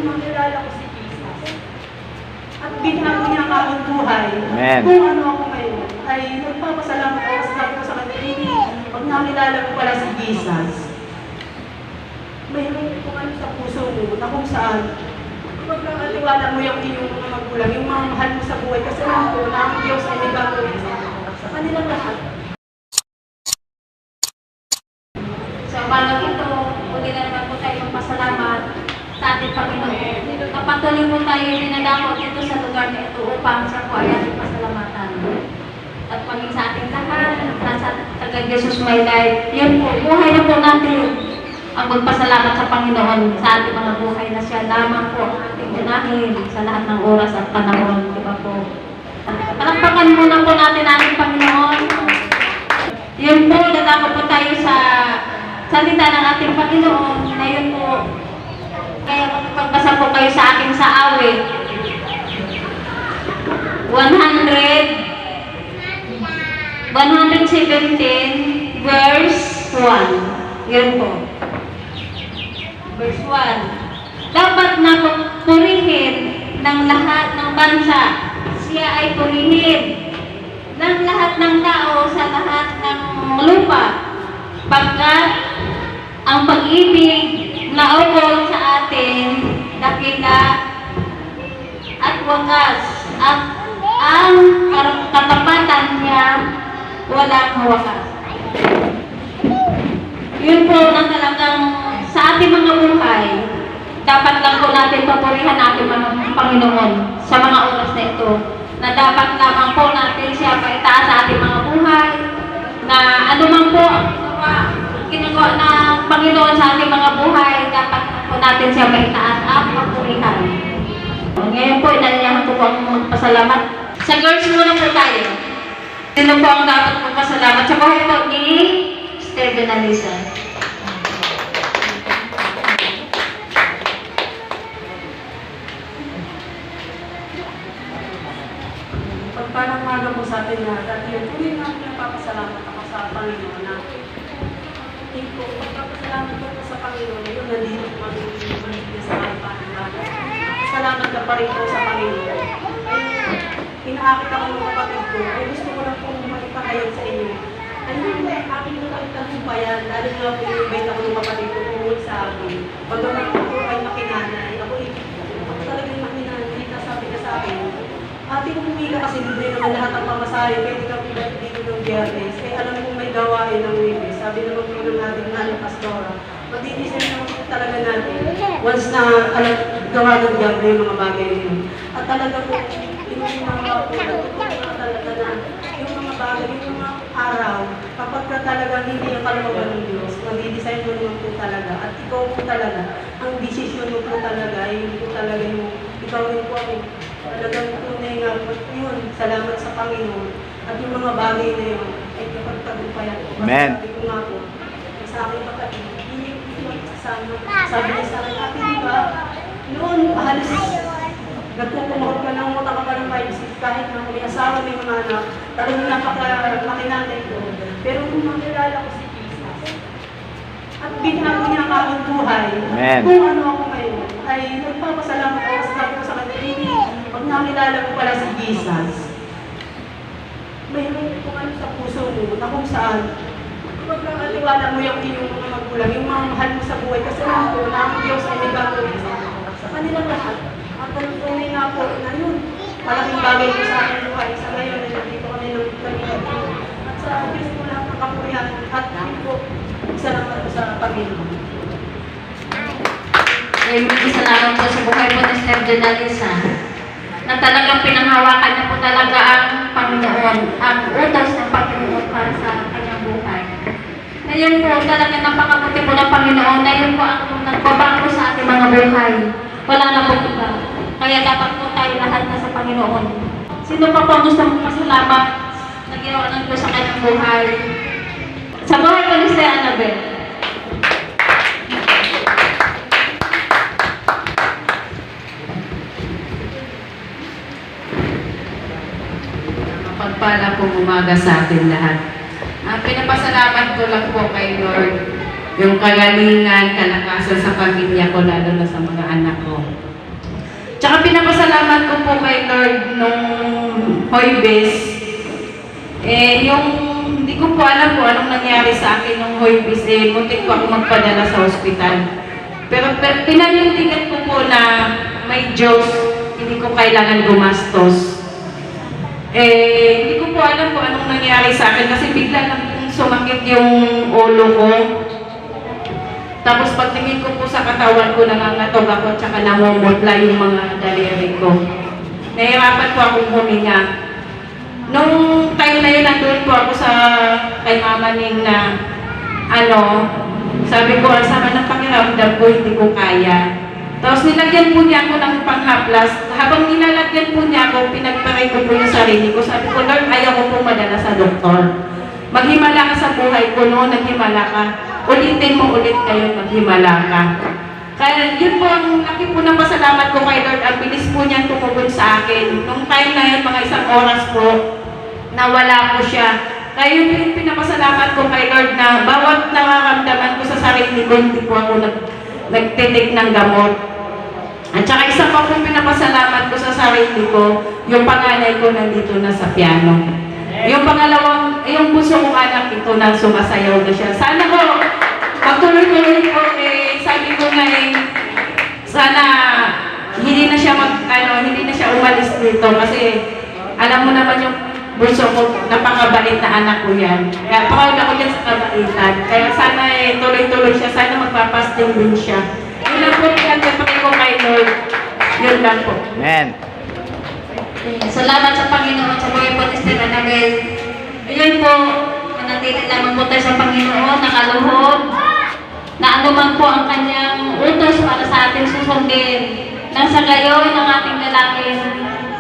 nung makilala ko si Jesus at binago niya ang aking buhay, Amen. kung ano ako ngayon, ay nagpapasalamat ako sa sabi ko sa kanila, pag nakilala ko pala si Jesus, mayroon kung ano sa puso mo na kung saan, kapag nakatiwala mo yung iyong mga magulang, yung mga mahal mo sa buhay, kasi alam ko na ang Diyos ay may gagawin sa kanilang lahat. So, paano ito, muli na naman po tayo magpasalamat sa ating Panginoon. Kapatuloy po tayo dinadako dito sa lugar na ito upang sa po ay ating pasalamatan. At paging sa ating lahat, nasa tagad Jesus my life, yun po, buhay na po natin ang magpasalamat sa Panginoon sa ating mga buhay na siya lamang po ang ating unahin sa lahat ng oras at panahon. Diba po? Palakpakan muna po natin ating Panginoon. Yun po, dadako po tayo sa salita ng ating Panginoon. Ngayon po, kaya magpagbasa po kayo sa akin sa awit 117 verse 1. Yun po. Verse 1. Dapat na purihin ng lahat ng bansa. Siya ay purihin ng lahat ng tao sa lahat ng lupa. Pagkat ang pag-ibig na ukol sa atin, dakila at wagas, at ang katapatan niya walang wagas. Yun po na talagang sa ating mga buhay, dapat lang po natin papurihan natin mga Panginoon sa mga oras na ito, na dapat lamang po natin siya paitaas sa ating mga buhay, na anumang po ang ginagawa ng Panginoon sa ating mga buhay, dapat po natin siya maitaas at papurihan. Ngayon po, inanyahan ko po ang magpasalamat. Sa girls muna po tayo. Sino po ang dapat magpasalamat sa buhay po ni Steven Alisa? Pagpalang maga po sa atin lahat, at yun, tuloy na pinapapasalamat ako sa Panginoon na pagpapasalamat ko po sa Panginoon, yun, nandito po kami niya sa kalpahan natin. Salamat ka pa rin po sa Panginoon. Ay, inaakit ako ng kapatid ko, ay gusto ko lang pong maipahayag sa inyo. Ay, yung aking nakakitagumpayan, lalo nga po yung ako ng kapatid ko tungkol sa akin. Pag ako ay makinanay, ako talagang makinanay, hindi sabi ka sa akin. Ate kong pumila kasi libre naman lahat ang pamasahe, pwede ka pila dito ng Viernes. Kaya alam kong may gawain ng Webes. Sabi naman po ng ating nanay Pastora, matidisin naman po talaga natin once na gawa ng Diablo yung mga bagay niyo. At talaga po, yung mga po, nagtutulungan talaga na yung mga bagay, yung mga araw, kapag ka talaga hindi ang kalooban ng Diyos, mag-i-design mo naman po talaga. At ikaw po talaga, ang desisyon mo po talaga, yun po talaga yung ikaw rin po ako. Talagang tunay nga po yun, salamat sa Panginoon. At yung mga bagay na yun, ay kapag-tagumpayan ko. Amen. Sabi ko nga po, sa aking kapatid, hindi magsasama. Sabi niya sa akin, ate, di ba? Noon, halos, nagpupunod ka ng mutang ka pa ng 5-6, kahit na may asawa, may mga anak, talagang napakalaki natin ko. Pero kung makilala ko si Jesus, at binago niya ang aking buhay, Amen. kung ano ako ngayon, ay nagpapasalamat ako sa sabi ko sa kanila, pag nakilala ko pala si Jesus, mayroon kung ano sa puso mo na kung saan, kapag nakatiwala mo yung iyong mga magulang, yung mga mahal mo sa buhay, kasi alam ko na ang Diyos ay may gagawin sa kanilang lahat. At ang tunay nga po na yun, malaking bagay ko sa aking buhay. Sa ngayon, nandito kami ng kanila. At sa Diyos po lahat ng kapurihan at yun po, salamat po sa Panginoon. Salamat po sa buhay po ni Steven Alisa, na talagang pinanghawakan niya po talaga ang Panginoon, ang utos ng Panginoon para sa kanyang buhay. Ngayon po, talaga napakabuti po ng Panginoon na yun po ang nagbabago sa ating mga buhay. Wala na po iba. Kaya dapat po tayo lahat na sa Panginoon. Sino pa po gusto mong pasalamat na ginawa ng Diyos sa kanyang buhay? Sa buhay po ni Sir Annabel. Pagpala po umaga sa atin lahat. Pinapasalamat ko lang po kay Lord yung kagalingan, kalakasan sa pamilya ko, lalo na sa mga anak ko. Tsaka pinapasalamat ko po kay Lord nung Hoybes. Yung hindi ko po alam kung anong nangyari sa akin nung Hoybes. Muntik ko ako magpadala sa ospital. Pero pinanindigan ko po na may Diyos, hindi ko kailangan gumastos. Hindi ko po alam kung anong nangyari sa akin kasi bigla lang sumakit yung ulo ko. Tapos pagtingin ko po sa katawan ko, nangangatog ako tsaka namumutla yung mga daliri ko. Nahirapan po akong huminga. Nung time na yun, nandun po ako sa kay Mama Ning na sabi ko, ang sama ng pakiramdam ko, hindi ko kaya. Tapos nilagyan po niya ako ng panghaplas. Habang nilalagyan po niya ako, pinagparay ko po yung sarili ko. Sabi ko, Lord, ayaw ko po madala sa doktor. Maghimala ka sa buhay ko, no? Naghimala ka. Ulitin mo ulit kayo, maghimala ka. Kaya yun po ang laki po ng pasalamat ko kay Lord. Ang bilis po niyang tumugon sa akin. Nung time na yun, mga 1 oras po, nawala po siya. Kaya yun yung pinapasalamat ko kay Lord na bawat nakakamdaman ko sa sarili ko, hindi po ako nagtitik ng gamot. At saka isa pa pong pinapasalamat ko sa sarili ko, yung panganay ko nandito na sa piano. Yung pangalawang, yung puso kong anak ito na sumasayaw na siya. Sana ko, magtuloy-tuloy ko sabi ko nga sana hindi na siya hindi na siya umalis dito kasi alam mo naman yung puso ko, napakabait na anak ko yan. Kaya proud ako yan sa kabaitan. Kaya sana tuloy-tuloy siya, sana magpapasting din siya. Yun lang po, pinagpapakay ko kay Lord. Yun lang po. Amen. Salamat sa Panginoon sa buhay po ni Sister Annabel. Ayun po, manatili lamang po tayo sa Panginoon, nakaluhod, na anuman po ang kanyang utos para sa ating susundin, nang sa gayon ng ating lalaki,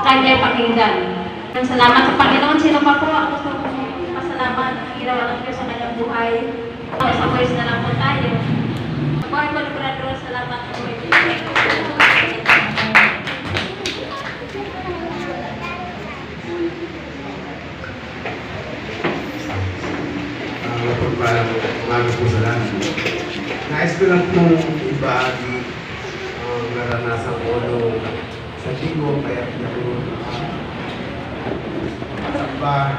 kanyang pakinggan. Salamat sa Panginoon. Sino pa po ang gusto kong pasalamat ang ginawa ng Diyos sa kanyang buhay? Sa voice na lang po tayo. Buhay po ni Brother, salamat po. Maraming po salamat. Nais ko lang pong ibahagi ang naranasan ko nung sa linggo, kaya pinako ba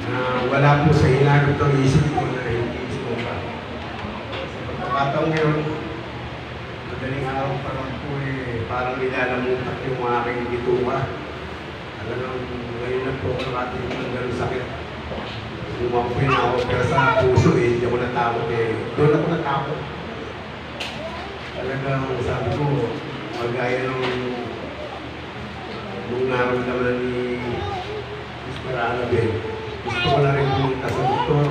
na wala po sa hinagod ng isip ko na hindi ko ba. Sa pagkakataong ngayon, madaling araw pa lang po parang nilalamutak yung aking bituka. Talagang ngayon lang po ako nakatingin ng ganun sakit. Umampoy na ako, pero sa puso hindi ako natakot doon ako natakot. Talagang sabi ko, magaya nung naramdaman ni Sister Annabel, gusto ko na rin pumunta sa doktor.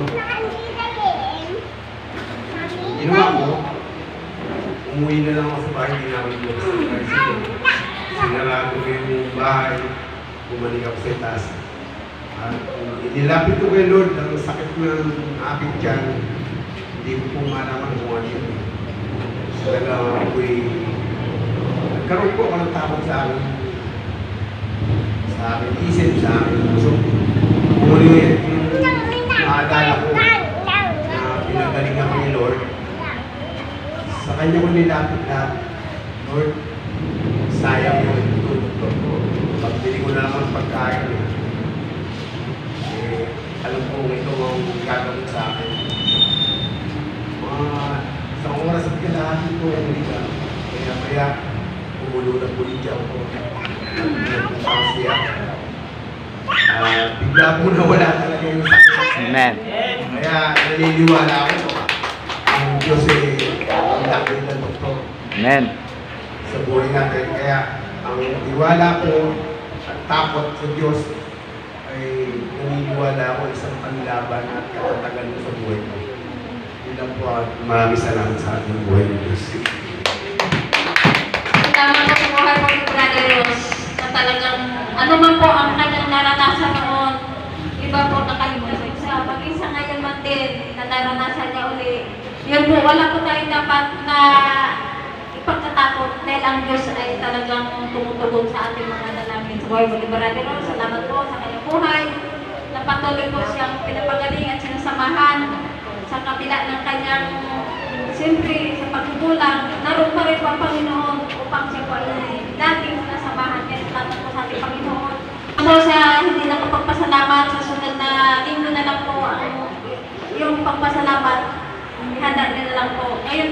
Ginawa ko, umuwi na lang ako sa bahay, hindi na ako dito sa tricycle. Sinarado ko yung bahay, bumalik ako sa itaas. Inilapit ko kay Lord ang sakit ng aking tiyan. Hindi ko po malaman kung ano yun. Talaga nagkaroon po ako ng takot sa aking isip, sa aking puso. Kung ano yun, yung naaalala ko na pinagaling ako ni Lord, sa kanya ko nilapit na, Lord, sayang yung tutulog ko. Pagbili ko na naman pagkain. Alam ko ito ang gagawin sa akin. Isang oras at kalahati ko ang liga. Kaya umulo na po liga ako. Nagpunta siya. Bigla po nawala talaga yung sakit. Amen. Kaya naniniwala ako. Ang Diyos ang laki ng doktor. Amen. Sa buhay natin. Kaya ang iwala ko at takot sa Diyos ay naniniwala ako isang panlaban at katatagan mo sa buhay ko. Yun lang po at maraming salamat sa ating buhay ng Diyos. Salamat po sa buhay po ni Brother Ross na talagang ano man po ang kanyang naranasan noon, iba po nakalimutan siya. Maging sa ngayon man din na naranasan niya uli. Yun po, wala po tayong dapat na ipagkatakot dahil ang Diyos ay talagang tumutugon sa ating mga dalangin. Sa buhay po ni Brother Ross, salamat po sa kanyang buhay. Patuloy po siyang pinapagaling at sinasamahan sa kapila ng kanyang, siyempre, sa pagkukulang, naroon pa rin po ang Panginoon upang siya po ay po sa hindi nakapagpasalamat, sa sunod na linggo na lang po yung pagpasalamat, ihanda nila lang po. Ngayon